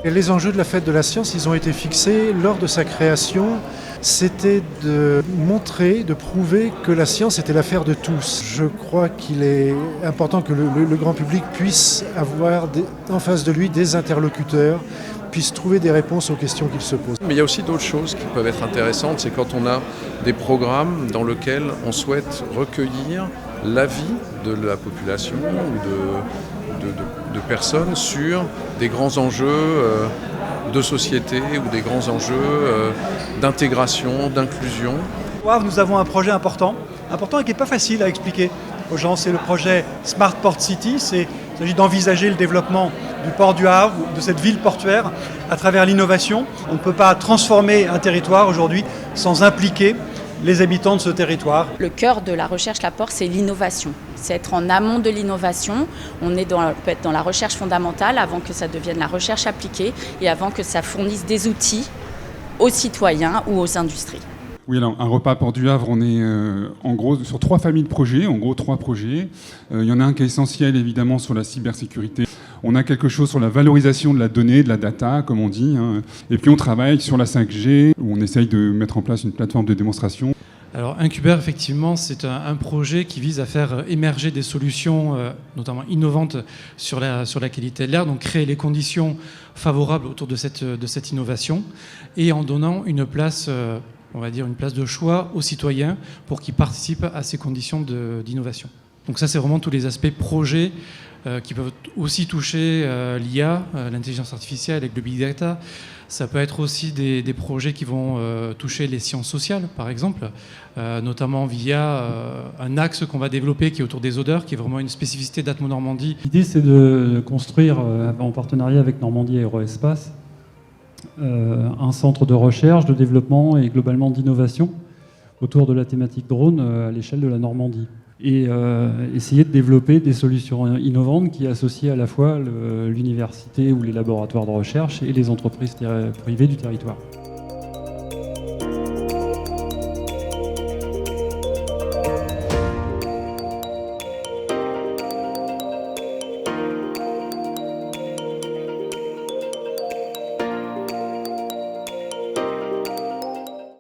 Et les enjeux de la Fête de la Science, ils ont été fixés lors de sa création. C'était de montrer, de prouver que la science était l'affaire de tous. Je crois qu'il est important que le grand public puisse avoir en face de lui des interlocuteurs, puisse trouver des réponses aux questions qu'il se pose. Mais il y a aussi d'autres choses qui peuvent être intéressantes, c'est quand on a des programmes dans lesquels on souhaite recueillir l'avis de la population ou de personnes sur des grands enjeux de société ou des grands enjeux d'intégration, d'inclusion. Au Havre, nous avons un projet important et qui n'est pas facile à expliquer aux gens. C'est le projet Smart Port City. Il s'agit d'envisager le développement du port du Havre, de cette ville portuaire, à travers l'innovation. On ne peut pas transformer un territoire aujourd'hui sans impliquer les habitants de ce territoire. Le cœur de la recherche Laporte, c'est l'innovation. C'est être en amont de l'innovation. On peut être dans la recherche fondamentale avant que ça devienne la recherche appliquée et avant que ça fournisse des outils aux citoyens ou aux industries. Oui, alors un repas à Port du Havre, on est en gros sur 3 familles de projets, en gros 3 projets. Il y en a un qui est essentiel évidemment sur la cybersécurité. On a quelque chose sur la valorisation de la donnée, de la data, comme on dit. Et puis on travaille sur la 5G, où on essaye de mettre en place une plateforme de démonstration. Alors Incuber, effectivement, c'est un projet qui vise à faire émerger des solutions, notamment innovantes, sur la qualité de l'air, donc créer les conditions favorables autour de cette innovation, et en donnant une place, on va dire une place de choix aux citoyens pour qu'ils participent à ces conditions d'innovation. Donc ça, c'est vraiment tous les aspects projets qui peuvent aussi toucher l'IA, l'intelligence artificielle avec le big data. Ça peut être aussi des projets qui vont toucher les sciences sociales, par exemple, notamment via un axe qu'on va développer qui est autour des odeurs, qui est vraiment une spécificité d'Atmo Normandie. L'idée, c'est de construire, en partenariat avec Normandie Aéroespace, un centre de recherche, de développement et globalement d'innovation autour de la thématique drone à l'échelle de la Normandie. Et essayer de développer des solutions innovantes qui associent à la fois l'université ou les laboratoires de recherche et les entreprises privées du territoire.